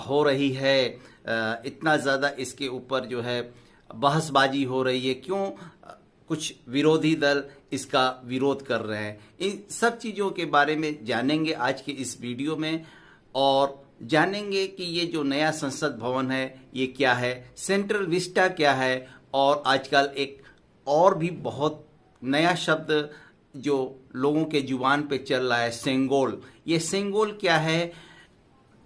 हो रही है, इतना ज़्यादा इसके ऊपर जो है बहसबाजी हो रही है, क्यों कुछ विरोधी दल इसका विरोध कर रहे हैं। इन सब चीज़ों के बारे में जानेंगे आज के इस वीडियो में, और जानेंगे कि ये जो नया संसद भवन है ये क्या है, सेंट्रल विस्टा क्या है, और आजकल एक और भी बहुत नया शब्द जो लोगों के जुबान पे चल रहा है, सेंगोल। ये सेंगोल क्या है,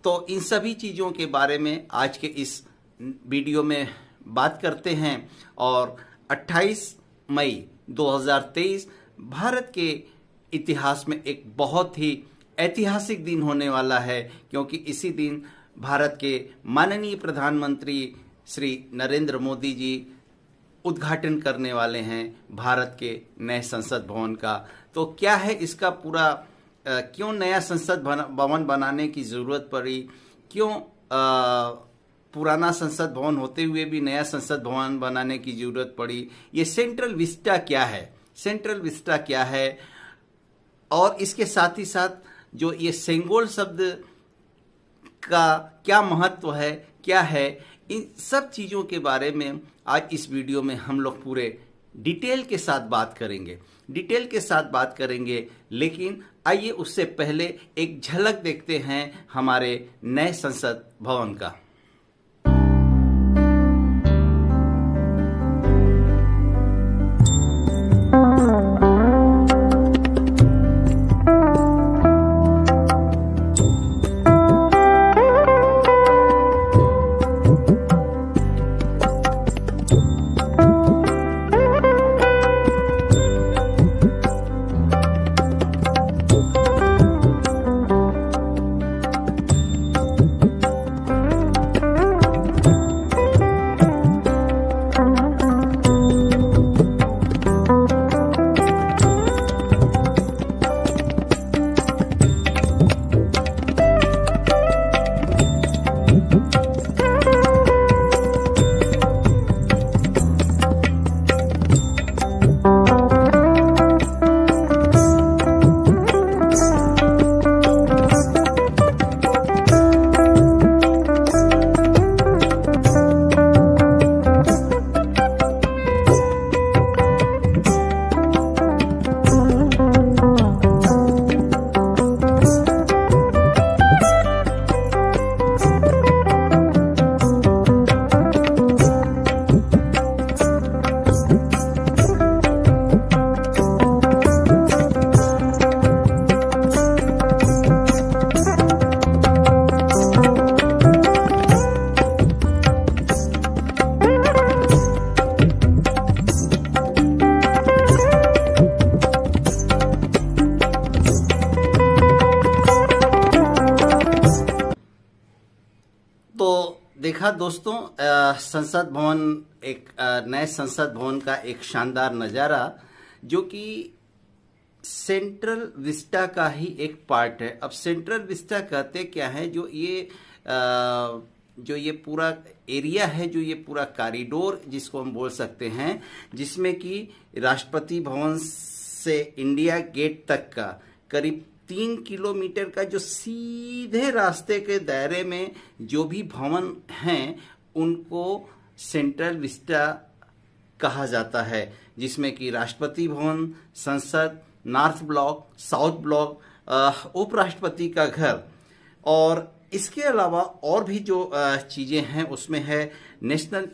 तो इन सभी चीज़ों के बारे में आज के इस वीडियो में बात करते हैं। और 28 मई 2023 भारत के इतिहास में एक बहुत ही ऐतिहासिक दिन होने वाला है, क्योंकि इसी दिन भारत के माननीय प्रधानमंत्री श्री नरेंद्र मोदी जी उद्घाटन करने वाले हैं भारत के नए संसद भवन का। तो क्या है इसका पूरा, क्यों नया संसद भवन बनाने की ज़रूरत पड़ी, क्यों पुराना संसद भवन होते हुए भी नया संसद भवन बनाने की ज़रूरत पड़ी, ये सेंट्रल विस्टा क्या है, सेंट्रल विस्टा क्या है, और इसके साथ ही साथ जो ये सेंगोल शब्द का क्या महत्व है, क्या है, इन सब चीज़ों के बारे में आज इस वीडियो में हम लोग पूरे डिटेल के साथ बात करेंगे। लेकिन आइए उससे पहले एक झलक देखते हैं हमारे नए संसद भवन का। देखा दोस्तों, संसद भवन, एक नए संसद भवन का एक शानदार नज़ारा, जो कि सेंट्रल विस्टा का ही एक पार्ट है। अब सेंट्रल विस्टा कहते क्या है, जो ये पूरा एरिया है, जो ये पूरा कॉरिडोर जिसको हम बोल सकते हैं, जिसमें कि राष्ट्रपति भवन से इंडिया गेट तक का करीब 3 किलोमीटर का जो सीधे रास्ते के दायरे में जो भी भवन हैं उनको सेंट्रल विस्टा कहा जाता है, जिसमें कि राष्ट्रपति भवन, संसद, नॉर्थ ब्लॉक, साउथ ब्लॉक, उपराष्ट्रपति का घर, और इसके अलावा और भी जो चीज़ें हैं उसमें है national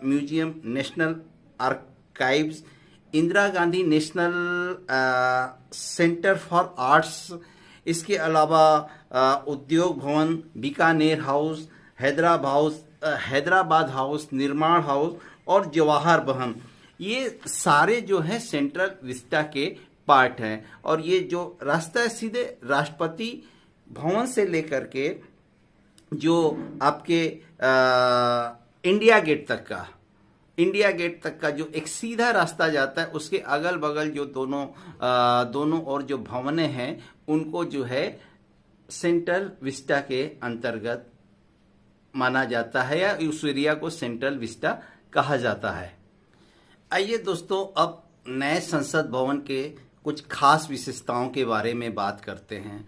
museum, national archives, Indira Gandhi national centre for arts, इसके अलावा उद्योग भवन, बीकानेर हाउस, हैदराबाद हाउस, निर्माण हाउस और जवाहर भवन, ये सारे जो हैं सेंट्रल विस्टा के पार्ट हैं। और ये जो रास्ता है सीधे राष्ट्रपति भवन से लेकर के जो आपके इंडिया गेट तक का जो एक सीधा रास्ता जाता है, उसके अगल बगल जो दोनों और जो भवनें हैं उनको जो है सेंट्रल विस्टा के अंतर्गत माना जाता है, या उस एरिया को सेंट्रल विस्टा कहा जाता है। आइए दोस्तों, अब नए संसद भवन के कुछ खास विशेषताओं के बारे में बात करते हैं।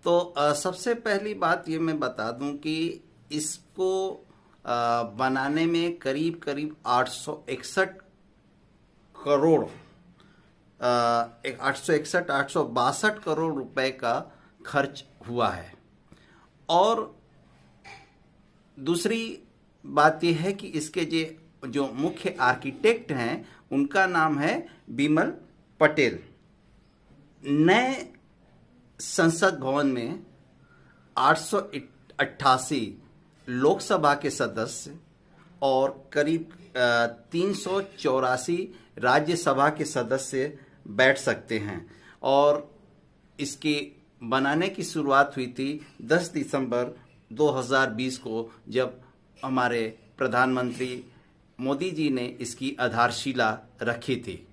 तो सबसे पहली बात ये मैं बता दूं कि इसको बनाने में करीब करीब 861 करोड़ 862 करोड़ रुपए का खर्च हुआ है। और दूसरी बात यह है कि इसके जो मुख्य आर्किटेक्ट हैं उनका नाम है बिमल पटेल। नए संसद भवन में 888 लोकसभा के सदस्य और करीब 384 राज्यसभा के सदस्य बैठ सकते हैं। और इसके बनाने की शुरुआत हुई थी 10 दिसंबर 2020 को, जब हमारे प्रधानमंत्री मोदी जी ने इसकी आधारशिला रखी थी।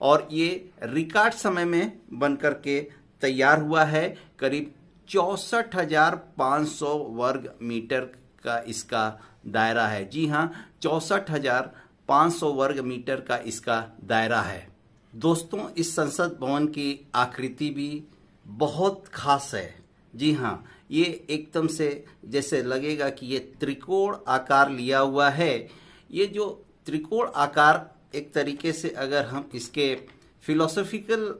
और ये रिकॉर्ड समय में बनकर के तैयार हुआ है। करीब 64,500 वर्ग मीटर का इसका दायरा है। जी हाँ, 64,500 वर्ग मीटर का इसका दायरा है। दोस्तों, इस संसद भवन की आकृति भी बहुत खास है। जी हाँ, ये एकदम से जैसे लगेगा कि ये त्रिकोण आकार लिया हुआ है। ये जो त्रिकोण आकार, एक तरीके से अगर हम इसके फिलोसॉफिकल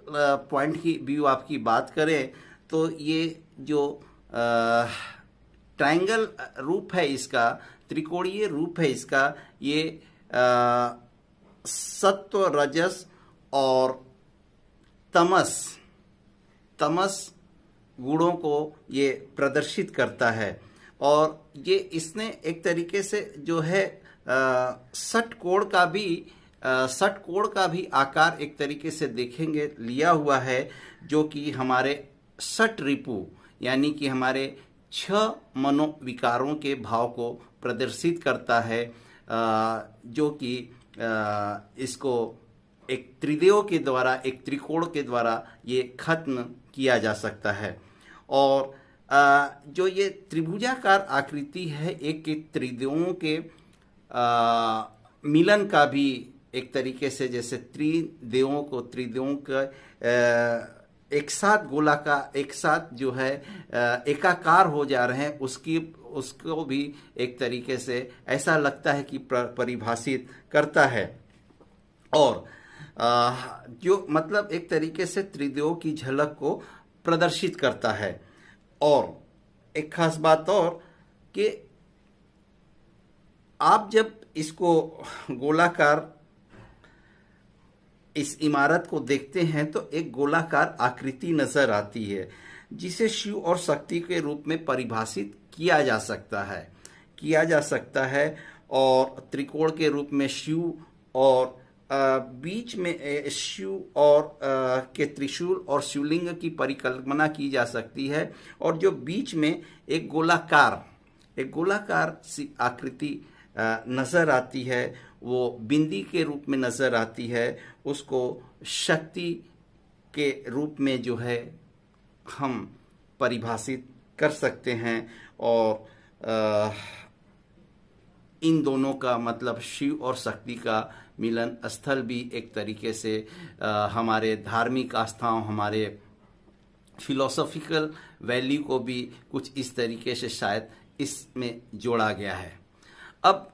पॉइंट की व्यू आपकी बात करें तो ये जो ट्रायंगल रूप है इसका, त्रिकोणीय रूप है इसका, ये सत्व, रजस और तमस गुणों को ये प्रदर्शित करता है। और ये इसने एक तरीके से जो है षटकोण का भी आकार एक तरीके से देखेंगे लिया हुआ है, जो कि हमारे षट रिपु यानी कि हमारे 6 मनोविकारों के भाव को प्रदर्शित करता है, जो कि इसको एक त्रिदेव के द्वारा, एक त्रिकोण के द्वारा ये खत्म किया जा सकता है। और जो ये त्रिभुजाकार आकृति है, एक त्रिदेवों के मिलन का भी एक तरीके से, जैसे त्रिदेवों का एक साथ गोलाकार, एक साथ जो है एकाकार हो जा रहे हैं, उसको भी एक तरीके से ऐसा लगता है कि परिभाषित करता है। और जो मतलब एक तरीके से त्रिदेव की झलक को प्रदर्शित करता है। और एक खास बात और कि आप जब इसको गोलाकार इस इमारत को देखते हैं तो एक गोलाकार आकृति नजर आती है, जिसे शिव और शक्ति के रूप में परिभाषित किया जा सकता है। और त्रिकोण के रूप में शिव, और बीच में शिव और के त्रिशूल और शिवलिंग की परिकल्पना की जा सकती है। और जो बीच में एक गोलाकार सी आकृति नजर आती है, वो बिंदी के रूप में नजर आती है, उसको शक्ति के रूप में जो है हम परिभाषित कर सकते हैं। और इन दोनों का मतलब शिव और शक्ति का मिलन स्थल भी एक तरीके से हमारे धार्मिक आस्थाओं, हमारे फिलोसॉफिकल वैल्यू को भी कुछ इस तरीके से शायद इसमें जोड़ा गया है। अब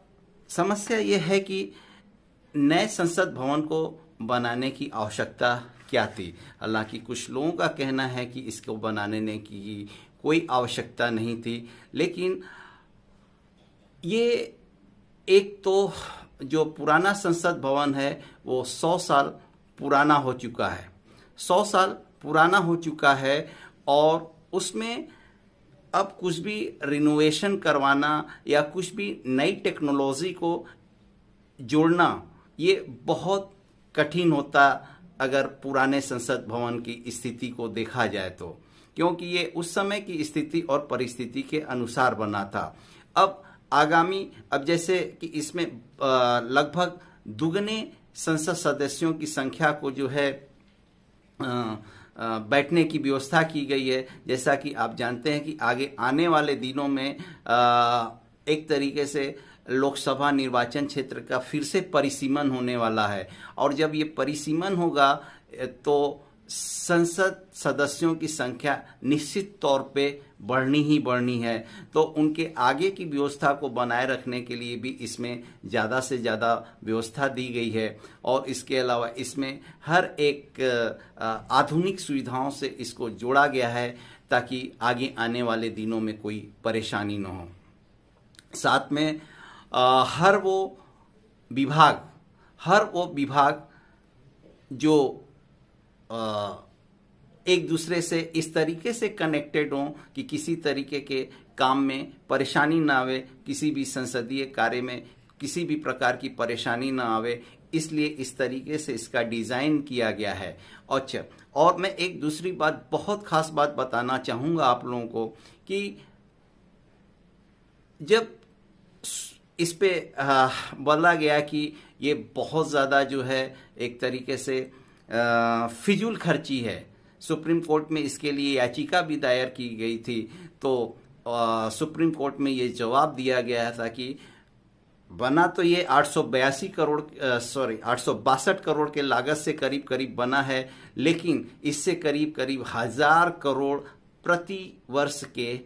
समस्या ये है कि नए संसद भवन को बनाने की आवश्यकता क्या थी। हालांकि कुछ लोगों का कहना है कि इसको बनाने की कोई आवश्यकता नहीं थी, लेकिन ये एक तो जो पुराना संसद भवन है वो 100 साल पुराना हो चुका है, 100 साल पुराना हो चुका है। और उसमें अब कुछ भी रिनोवेशन करवाना या कुछ भी नई टेक्नोलॉजी को जोड़ना ये बहुत कठिन होता अगर पुराने संसद भवन की स्थिति को देखा जाए तो, क्योंकि ये उस समय की स्थिति और परिस्थिति के अनुसार बना था। अब जैसे कि इसमें लगभग दुगने संसद सदस्यों की संख्या को जो है बैठने की व्यवस्था की गई है। जैसा कि आप जानते हैं कि आगे आने वाले दिनों में एक तरीके से लोकसभा निर्वाचन क्षेत्र का फिर से परिसीमन होने वाला है, और जब ये परिसीमन होगा तो संसद सदस्यों की संख्या निश्चित तौर पे बढ़नी ही बढ़नी है, तो उनके आगे की व्यवस्था को बनाए रखने के लिए भी इसमें ज़्यादा से ज़्यादा व्यवस्था दी गई है। और इसके अलावा इसमें हर एक आधुनिक सुविधाओं से इसको जोड़ा गया है ताकि आगे आने वाले दिनों में कोई परेशानी न हो। साथ में हर वो विभाग जो एक दूसरे से इस तरीके से कनेक्टेड हों कि किसी तरीके के काम में परेशानी ना आवे, किसी भी संसदीय कार्य में किसी भी प्रकार की परेशानी ना आवे, इसलिए इस तरीके से इसका डिज़ाइन किया गया है। अच्छा, और मैं एक दूसरी बात, बहुत खास बात बताना चाहूँगा आप लोगों को कि जब इस पे बोला गया कि ये बहुत ज़्यादा जो है एक तरीके से फिजूल खर्ची है, सुप्रीम कोर्ट में इसके लिए याचिका भी दायर की गई थी, तो सुप्रीम कोर्ट में ये जवाब दिया गया था कि बना तो ये 862 करोड़ के लागत से करीब करीब बना है, लेकिन इससे करीब करीब 1000 करोड़ प्रति वर्ष के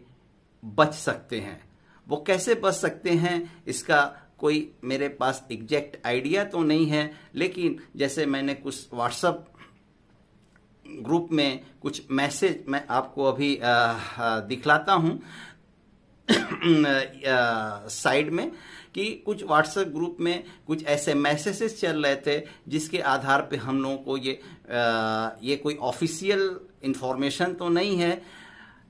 बच सकते हैं। वो कैसे बच सकते हैं इसका कोई मेरे पास एग्जैक्ट आइडिया तो नहीं है, लेकिन जैसे मैंने कुछ व्हाट्सएप ग्रुप में कुछ मैसेज मैं आपको अभी दिखलाता हूँ साइड में, कि कुछ व्हाट्सएप ग्रुप में कुछ ऐसे मैसेजेस चल रहे थे जिसके आधार पे हम लोगों को ये कोई ऑफिशियल इंफॉर्मेशन तो नहीं है,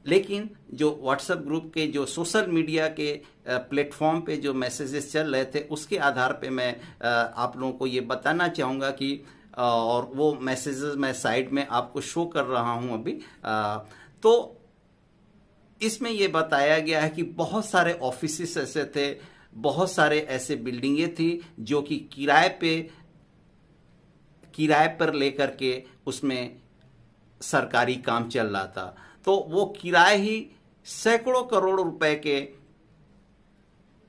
लेकिन जो व्हाट्सएप ग्रुप के जो सोशल मीडिया के प्लेटफॉर्म पे जो मैसेजेस चल रहे थे उसके आधार पे मैं आप लोगों को ये बताना चाहूँगा कि और वो मैसेजेस मैं साइड में आपको शो कर रहा हूँ अभी। तो इसमें ये बताया गया है कि बहुत सारे ऑफिसेस ऐसे थे, बहुत सारे ऐसे बिल्डिंगें थी जो कि किराए पर लेकर के उसमें सरकारी काम चल रहा था, तो वो किराए ही सैकड़ों करोड़ रुपए के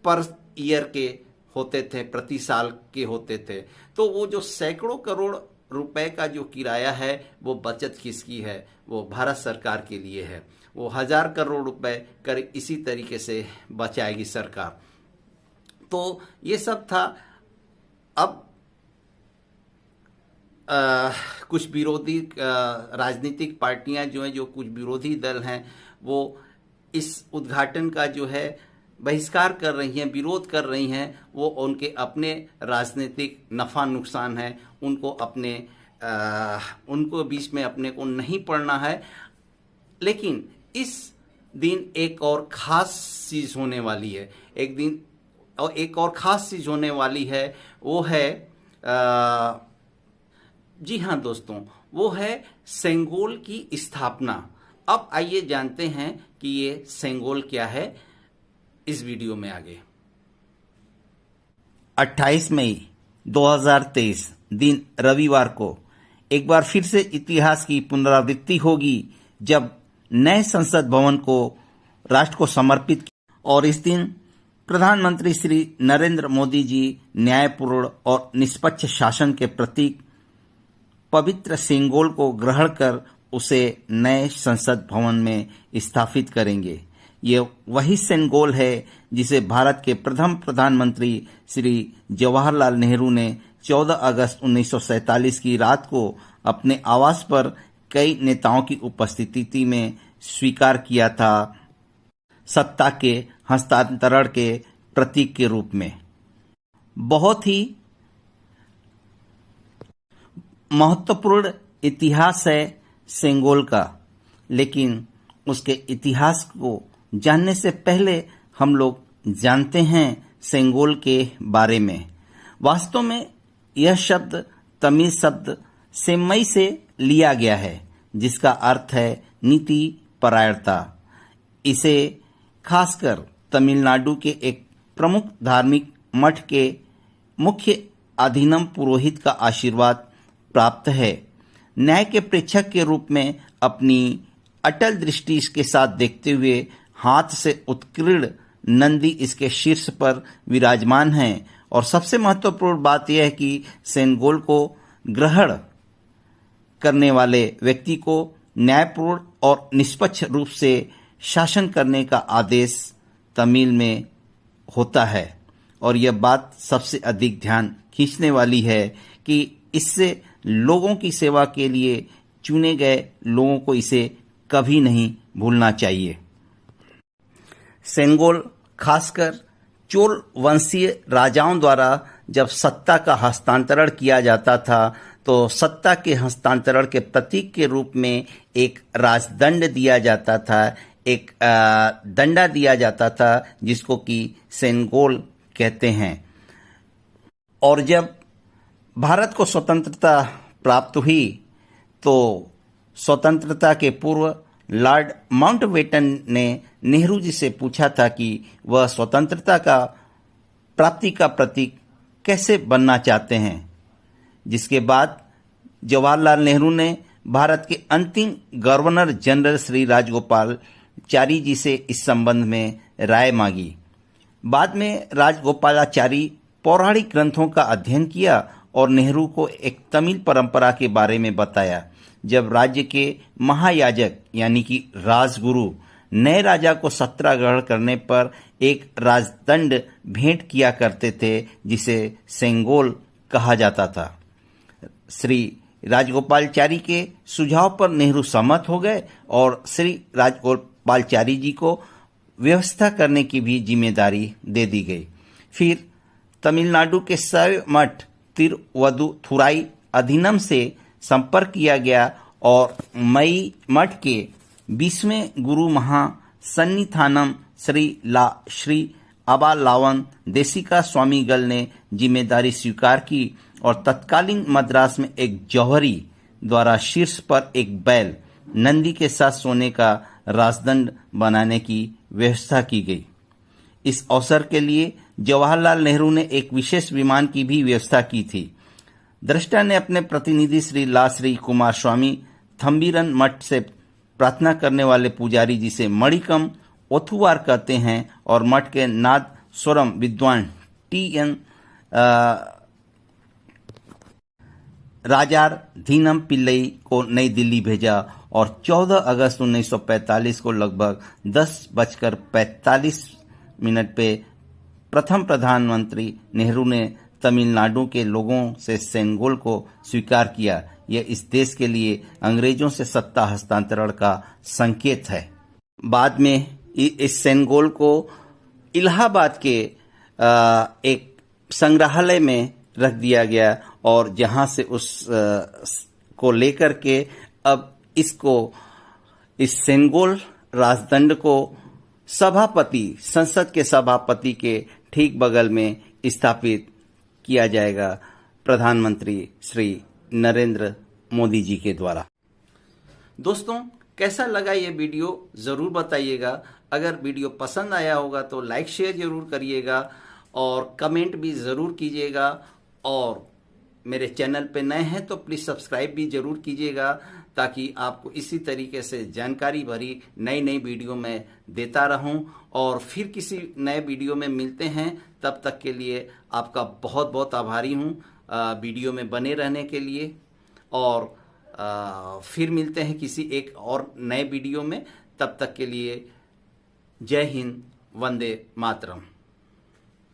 पर ईयर के होते थे, प्रति साल के होते थे। तो वो जो सैकड़ों करोड़ रुपए का जो किराया है वो बचत किसकी है? वो भारत सरकार के लिए है। वो 1000 करोड़ रुपए करीब इसी तरीके से बचाएगी सरकार। तो ये सब था। अब कुछ विरोधी राजनीतिक पार्टियां जो हैं, जो कुछ विरोधी दल हैं, वो इस उद्घाटन का जो है बहिष्कार कर रही हैं, विरोध कर रही हैं। वो उनके अपने राजनीतिक नफा नुकसान है, उनको बीच में अपने को नहीं पड़ना है। लेकिन इस दिन एक और खास चीज होने वाली है, एक और खास चीज होने वाली है, वो है जी हाँ दोस्तों, वो है सेंगोल की स्थापना। अब आइए जानते हैं कि ये सेंगोल क्या है इस वीडियो में आगे। 28 मई 2023 दिन रविवार को एक बार फिर से इतिहास की पुनरावृत्ति होगी जब नए संसद भवन को राष्ट्र को समर्पित किया, और इस दिन प्रधानमंत्री श्री नरेंद्र मोदी जी न्यायपूर्ण और निष्पक्ष शासन के प्रतीक पवित्र सेंगोल को ग्रहण कर उसे नए संसद भवन में स्थापित करेंगे। ये वही सेंगोल है जिसे भारत के प्रथम प्रधानमंत्री श्री जवाहरलाल नेहरू ने 14 अगस्त 1947 की रात को अपने आवास पर कई नेताओं की उपस्थिति में स्वीकार किया था, सत्ता के हस्तांतरण के प्रतीक के रूप में। बहुत ही महत्वपूर्ण इतिहास है सेंगोल का, लेकिन उसके इतिहास को जानने से पहले हम लोग जानते हैं सेंगोल के बारे में। वास्तव में यह शब्द तमिल शब्द सेम्मई से लिया गया है, जिसका अर्थ है नीति परायणता। इसे खासकर तमिलनाडु के एक प्रमुख धार्मिक मठ के मुख्य अधीनम पुरोहित का आशीर्वाद प्राप्त है। न्याय के प्रेक्षक के रूप में अपनी अटल दृष्टि इसके साथ देखते हुए हाथ से उत्कीर्ण नंदी इसके शीर्ष पर विराजमान है। और सबसे महत्वपूर्ण बात यह है कि सेंगोल को ग्रहण करने वाले व्यक्ति को न्यायपूर्ण और निष्पक्ष रूप से शासन करने का आदेश तमिल में होता है। और यह बात सबसे अधिक ध्यान खींचने वाली है कि इससे लोगों की सेवा के लिए चुने गए लोगों को इसे कभी नहीं भूलना चाहिए। सेंगोल खासकर चोल वंशीय राजाओं द्वारा जब सत्ता का हस्तांतरण किया जाता था तो सत्ता के हस्तांतरण के प्रतीक के रूप में एक राजदंड दिया जाता था, एक दंडा दिया जाता था जिसको कि सेंगोल कहते हैं। और जब भारत को स्वतंत्रता प्राप्त हुई तो स्वतंत्रता के पूर्व लॉर्ड माउंटबेटन ने नेहरू जी से पूछा था कि वह स्वतंत्रता का प्राप्ति का प्रतीक कैसे बनना चाहते हैं, जिसके बाद जवाहरलाल नेहरू ने भारत के अंतिम गवर्नर जनरल श्री राजगोपालाचारी जी से इस संबंध में राय मांगी। बाद में राजगोपालाचारी पौराणिक ग्रंथों का अध्ययन किया और नेहरू को एक तमिल परंपरा के बारे में बताया। जब राज्य के महायाजक यानी कि राजगुरु नए राजा को सत्ता ग्रहण करने पर एक राजदंड भेंट किया करते थे जिसे सेंगोल कहा जाता था। श्री राजगोपालाचारी के सुझाव पर नेहरू सहमत हो गए और श्री राजगोपालाचारी जी को व्यवस्था करने की भी जिम्मेदारी दे दी गई। फिर तमिलनाडु के शैव मठ तिरुवदुथुराई अधिनम से संपर्क किया गया और मई मठ के 20वें गुरु महासन्निधानम श्री अबालावन देशिका स्वामीगल ने जिम्मेदारी स्वीकार की और तत्कालीन मद्रास में एक जौहरी द्वारा शीर्ष पर एक बैल नंदी के साथ सोने का राजदंड बनाने की व्यवस्था की गई। इस अवसर के लिए जवाहरलाल नेहरू ने एक विशेष विमान की भी व्यवस्था की थी। दृष्टा ने अपने प्रतिनिधि श्री कुमार स्वामी थम्बीरन मठ से प्रार्थना करने वाले पुजारी जिसे मणिकम ओथुवार कहते हैं और मठ के नाद स्वरम विद्वान टी.एन. राजार धीनम पिल्लई को नई दिल्ली भेजा और 14 अगस्त 1945 को लगभग 10:45 पे प्रथम प्रधानमंत्री नेहरू ने तमिलनाडु के लोगों से सेंगोल को स्वीकार किया। यह इस देश के लिए अंग्रेजों से सत्ता हस्तांतरण का संकेत है। बाद में इस सेंगोल को इलाहाबाद के एक संग्रहालय में रख दिया गया और जहां से उस को लेकर के अब इस सेंगोल राजदंड को संसद के सभापति के ठीक बगल में स्थापित किया जाएगा प्रधानमंत्री श्री नरेंद्र मोदी जी के द्वारा। दोस्तों, कैसा लगा ये वीडियो जरूर बताइएगा। अगर वीडियो पसंद आया होगा तो लाइक शेयर जरूर करिएगा और कमेंट भी जरूर कीजिएगा। और मेरे चैनल पे नए हैं तो प्लीज सब्सक्राइब भी जरूर कीजिएगा ताकि आपको इसी तरीके से जानकारी भरी नई नई वीडियो में देता रहूं। और फिर किसी नए वीडियो में मिलते हैं, तब तक के लिए आपका बहुत बहुत आभारी हूं वीडियो में बने रहने के लिए। और फिर मिलते हैं किसी एक और नए वीडियो में, तब तक के लिए जय हिंद, वंदे मातरम।